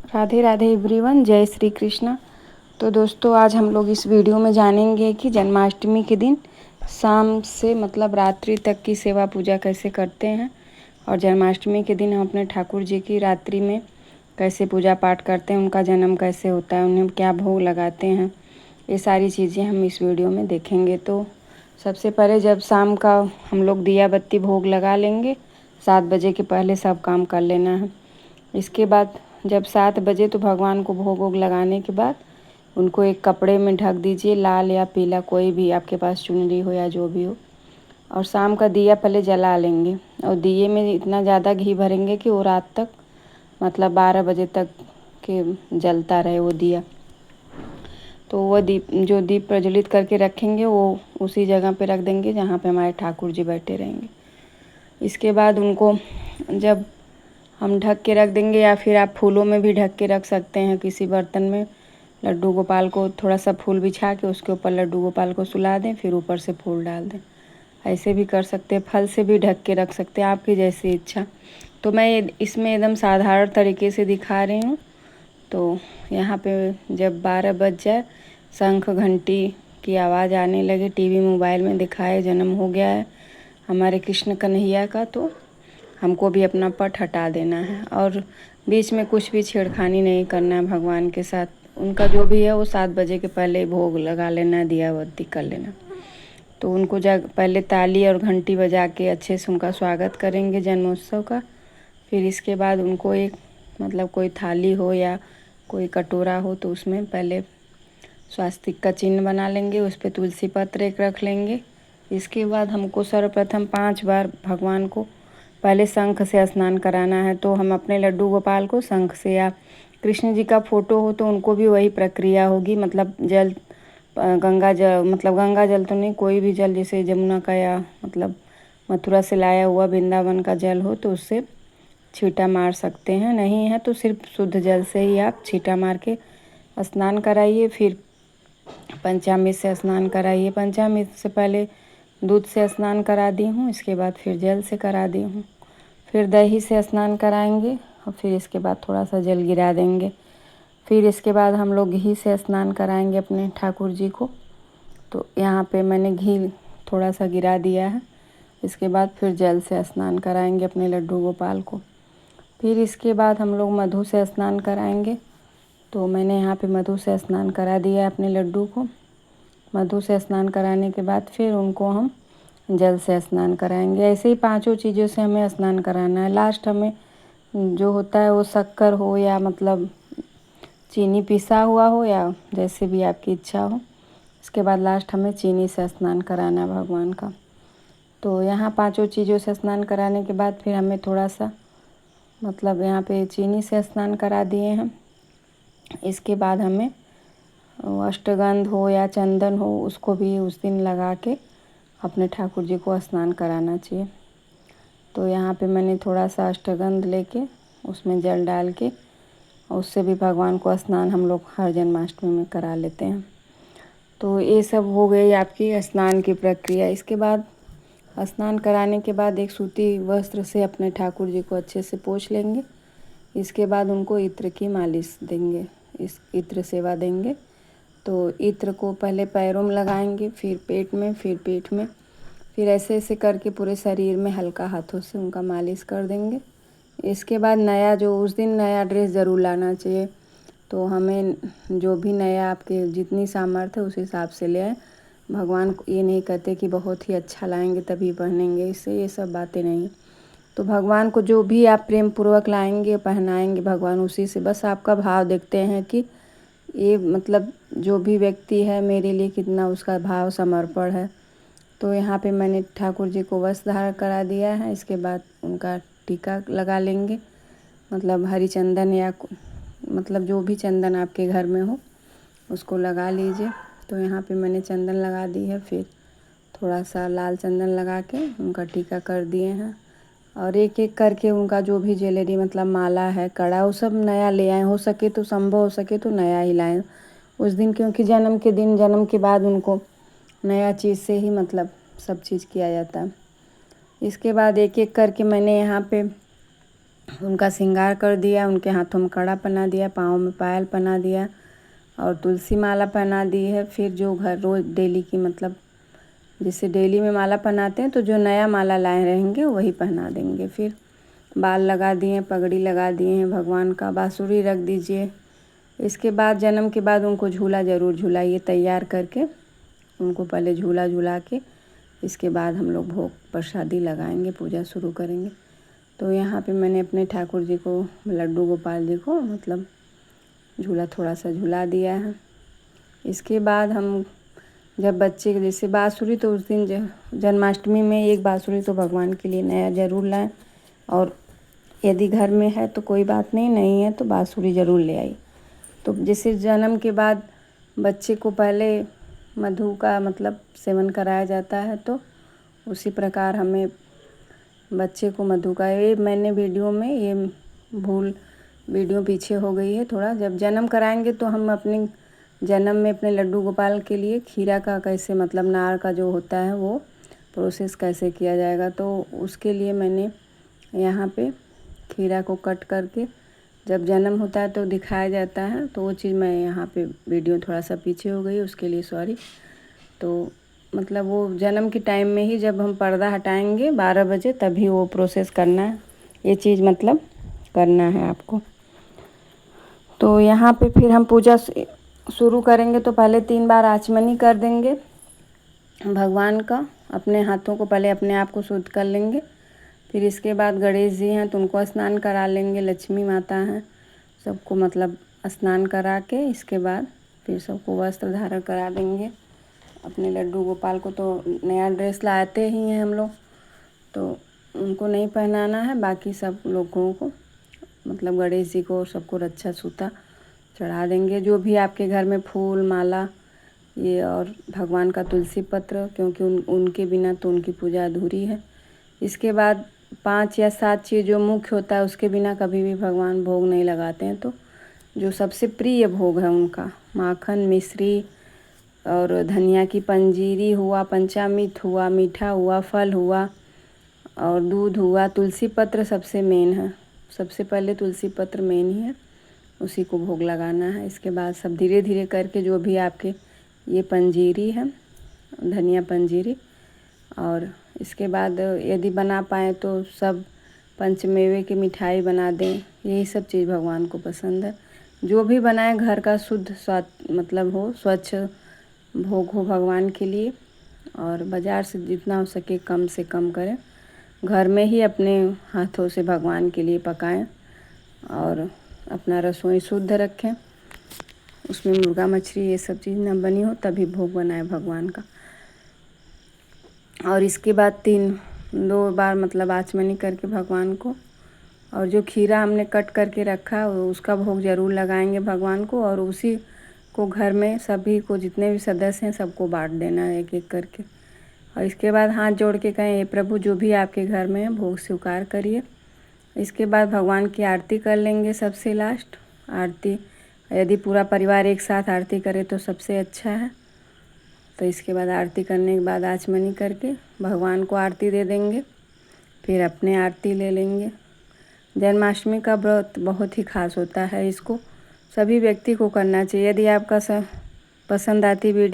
Radhe Radhe everyone, जय श्री कृष्ण। तो दोस्तों, आज हम लोग इस वीडियो में जानेंगे कि जन्माष्टमी के दिन शाम से मतलब रात्रि तक की सेवा पूजा कैसे करते हैं और जन्माष्टमी के दिन हम अपने ठाकुर जी की रात्रि में कैसे पूजा पाठ करते हैं, उनका जन्म कैसे होता है, उन्हें क्या भोग लगाते हैं, ये सारी चीज़ें हम इस वीडियो में देखेंगे। तो सबसे पहले जब शाम का हम लोग दिया बत्ती भोग लगा लेंगे, 7 बजे के पहले सब काम कर लेना है। इसके बाद जब 7 बजे तो भगवान को भोग वोग लगाने के बाद उनको एक कपड़े में ढक दीजिए, लाल या पीला, कोई भी आपके पास चुनरी हो या जो भी हो। और शाम का दिया पहले जला लेंगे और दिए में इतना ज़्यादा घी भरेंगे कि वो रात तक मतलब 12 बजे तक के जलता रहे वो दिया। तो वो दीप प्रज्वलित करके रखेंगे, वो उसी जगह पे रख देंगे जहाँ पे हमारे ठाकुर जी बैठे रहेंगे। इसके बाद उनको जब हम ढक के रख देंगे या फिर आप फूलों में भी ढक के रख सकते हैं, किसी बर्तन में लड्डू गोपाल को थोड़ा सा फूल बिछा के उसके ऊपर लड्डू गोपाल को सुला दें, फिर ऊपर से फूल डाल दें। ऐसे भी कर सकते हैं, फल से भी ढक के रख सकते हैं, आपकी जैसी इच्छा। तो मैं इसमें एकदम साधारण तरीके से दिखा रही हूँ। तो यहाँ पे जब 12 बज जाए, शंख घंटी की आवाज़ आने लगे, टीवी मोबाइल में दिखाए जन्म हो गया है हमारे कृष्ण कन्हैया का, तो हमको भी अपना पट हटा देना है और बीच में कुछ भी छेड़खानी नहीं करना है भगवान के साथ। उनका जो भी है वो 7 बजे के पहले भोग लगा लेना, दिया बत्ती कर लेना। तो उनको पहले ताली और घंटी बजा के अच्छे से उनका स्वागत करेंगे जन्मोत्सव का। फिर इसके बाद उनको एक मतलब कोई थाली हो या कोई कटोरा हो तो उसमें पहले स्वास्तिक का चिन्ह बना लेंगे, उस पर तुलसी पत्र एक रख लेंगे। इसके बाद हमको सर्वप्रथम 5 बार भगवान को पहले शंख से स्नान कराना है। तो हम अपने लड्डू गोपाल को शंख से, या कृष्ण जी का फोटो हो तो उनको भी वही प्रक्रिया होगी, मतलब जल गंगा जल, मतलब गंगा जल तो नहीं, कोई भी जल, जैसे जमुना का या मतलब मथुरा से लाया हुआ वृंदावन का जल हो तो उससे छींटा मार सकते हैं, नहीं है तो सिर्फ शुद्ध जल से ही आप छींटा मार के स्नान कराइए। फिर पंचामृत से स्नान कराइए। पंचामृत से पहले दूध से स्नान करा दी हूँ, इसके बाद फिर जल से करा दी हूँ। फिर दही से स्नान कराएंगे और फिर इसके बाद थोड़ा सा जल गिरा देंगे। फिर इसके बाद हम लोग घी से स्नान कराएंगे अपने ठाकुर जी को। तो यहाँ पे मैंने घी थोड़ा सा गिरा दिया है। इसके बाद फिर जल से स्नान कराएंगे अपने लड्डू गोपाल को। फिर इसके बाद हम लोग मधु से स्नान कराएंगे। तो मैंने यहाँ पे मधु से स्नान करा दिया है अपने लड्डू को। मधु से स्नान कराने के बाद फिर उनको हम जल से स्नान कराएंगे। ऐसे ही 5 चीज़ों से हमें स्नान कराना है। लास्ट हमें जो होता है वो शक्कर हो या मतलब चीनी पिसा हुआ हो या जैसे भी आपकी इच्छा हो, इसके बाद लास्ट हमें चीनी से स्नान कराना है भगवान का। तो यहाँ 5 चीज़ों से स्नान कराने के बाद फिर हमें थोड़ा सा मतलब यहाँ पे चीनी से स्नान करा दिए हैं। इसके बाद हमें अष्टगंध हो या चंदन हो उसको भी उस दिन लगा के अपने ठाकुर जी को स्नान कराना चाहिए। तो यहाँ पे मैंने थोड़ा सा अष्टगंध लेके उसमें जल डाल के उससे भी भगवान को स्नान हम लोग हर जन्माष्टमी में करा लेते हैं। तो ये सब हो गई आपकी स्नान की प्रक्रिया। इसके बाद स्नान कराने के बाद एक सूती वस्त्र से अपने ठाकुर जी को अच्छे से पोंछ लेंगे। इसके बाद उनको इत्र की मालिश देंगे, इस इत्र सेवा देंगे। तो इत्र को पहले पैरों में लगाएंगे, फिर पेट में, फिर पीठ में, फिर ऐसे ऐसे करके पूरे शरीर में हल्का हाथों से उनका मालिश कर देंगे। इसके बाद नया, जो उस दिन नया ड्रेस ज़रूर लाना चाहिए। तो हमें जो भी नया आपके जितनी सामर्थ्य है उस हिसाब से ले आए। भगवान को ये नहीं कहते कि बहुत ही अच्छा लाएंगे तभी पहनेंगे, इससे ये सब बातें नहीं। तो भगवान को जो भी आप प्रेम पूर्वक लाएंगे पहनाएंगे, भगवान उसी से, बस आपका भाव देखते हैं कि ये मतलब जो भी व्यक्ति है मेरे लिए कितना उसका भाव समर्पण है। तो यहाँ पे मैंने ठाकुर जी को वस्त्र धारण करा दिया है। इसके बाद उनका टीका लगा लेंगे, मतलब हरी चंदन या मतलब जो भी चंदन आपके घर में हो उसको लगा लीजिए। तो यहाँ पे मैंने चंदन लगा दी है, फिर थोड़ा सा लाल चंदन लगा के उनका टीका कर दिए हैं। और एक एक करके उनका जो भी ज्वेलरी मतलब माला है, कड़ा, वो सब नया ले आएँ, हो सके तो, संभव हो सके तो नया ही लाएँ उस दिन, क्योंकि जन्म के दिन, जन्म के बाद उनको नया चीज़ से ही मतलब सब चीज़ किया जाता है। इसके बाद एक एक करके मैंने यहाँ पे उनका श्रृंगार कर दिया, उनके हाथों में कड़ा पहना दिया, पाँव में पायल पहना दिया और तुलसी माला पहना दी है। फिर जो घर रोज़ डेली की मतलब जैसे डेली में माला पहनाते हैं तो जो नया माला लाए रहेंगे वही पहना देंगे। फिर बाल लगा दिए, पगड़ी लगा दिए हैं भगवान का, बाँसुरी रख दीजिए। इसके बाद जन्म के बाद उनको झूला ज़रूर झुलाइए तैयार करके, उनको पहले झूला झुला के इसके बाद हम लोग भोग प्रसादी लगाएंगे, पूजा शुरू करेंगे। तो यहाँ पे मैंने अपने ठाकुर जी को, लड्डू गोपाल जी को मतलब झूला थोड़ा सा झुला दिया है। इसके बाद हम जब बच्चे के जैसे बाँसुरी, तो उस दिन जन्माष्टमी में एक बाँसुरी तो भगवान के लिए नया ज़रूर लाएं, और यदि घर में है तो कोई बात नहीं है तो बाँसुरी ज़रूर ले आई। तो जैसे जन्म के बाद बच्चे को पहले मधु का मतलब सेवन कराया जाता है, तो उसी प्रकार हमें बच्चे को मधु का, ये मैंने वीडियो में ये भूल वीडियो पीछे हो गई है थोड़ा। जब जन्म कराएंगे तो हम अपने जन्म में अपने लड्डू गोपाल के लिए खीरा का कैसे मतलब नार का जो होता है वो प्रोसेस कैसे किया जाएगा, तो उसके लिए मैंने यहाँ पे खीरा को कट करके जब जन्म होता है तो दिखाया जाता है, तो वो चीज़ मैं यहाँ पे वीडियो थोड़ा सा पीछे हो गई, उसके लिए सॉरी। तो मतलब वो जन्म के टाइम में ही जब हम पर्दा हटाएंगे 12 बजे तभी वो प्रोसेस करना है, ये चीज़ मतलब करना है आपको। तो यहाँ पे फिर हम पूजा शुरू करेंगे तो पहले 3 बार आचमनी कर देंगे भगवान का, अपने हाथों को पहले अपने आप को शुद्ध कर लेंगे। फिर इसके बाद गणेश जी हैं तो उनको स्नान करा लेंगे, लक्ष्मी माता हैं सबको मतलब स्नान करा के इसके बाद फिर सबको वस्त्र धारण करा देंगे। अपने लड्डू गोपाल को तो नया ड्रेस लाते ही हैं हम लोग, तो उनको नहीं पहनाना है, बाकी सब लोगों को मतलब गणेश जी को सबको रक्षा सूता चढ़ा देंगे। जो भी आपके घर में फूल माला ये और भगवान का तुलसी पत्र, क्योंकि उनके बिना तो उनकी पूजा अधूरी है। इसके बाद 5 या 7 चीज़ जो मुख्य होता है उसके बिना कभी भी भगवान भोग नहीं लगाते हैं। तो जो सबसे प्रिय भोग है उनका माखन, मिश्री और धनिया की पंजीरी हुआ, पंचामृत हुआ, मीठा हुआ, फल हुआ और दूध हुआ। तुलसी पत्र सबसे मेन है, सबसे पहले तुलसी पत्र मेन ही है, उसी को भोग लगाना है। इसके बाद सब धीरे धीरे करके जो भी आपके ये पंजीरी है, धनिया पंजीरी, और इसके बाद यदि बना पाएँ तो सब पंचमेवे की मिठाई बना दें, यही सब चीज़ भगवान को पसंद है। जो भी बनाए घर का शुद्ध स्वाद मतलब हो, स्वच्छ भोग हो भगवान के लिए, और बाज़ार से जितना हो सके कम से कम करें, घर में ही अपने हाथों से भगवान के लिए पकाएं और अपना रसोई शुद्ध रखें, उसमें मुर्गा मछली ये सब चीज़ ना बनी हो, तभी भोग बनाए भगवान का। और इसके बाद 2 बार मतलब आचमनी करके भगवान को, और जो खीरा हमने कट करके रखा उसका भोग ज़रूर लगाएंगे भगवान को, और उसी को घर में सभी को जितने भी सदस्य हैं सबको बांट देना है एक एक करके। और इसके बाद हाथ जोड़ के कहें, हे प्रभु जो भी आपके घर में है भोग स्वीकार करिए। इसके बाद भगवान की आरती कर लेंगे सबसे लास्ट आरती, यदि पूरा परिवार एक साथ आरती करे तो सबसे अच्छा है। तो इसके बाद आरती करने के बाद आचमनी करके भगवान को आरती दे देंगे, फिर अपने आरती ले लेंगे। जन्माष्टमी का व्रत बहुत ही खास होता है, इसको सभी व्यक्ति को करना चाहिए। यदि आपका पसंद आती वीडियो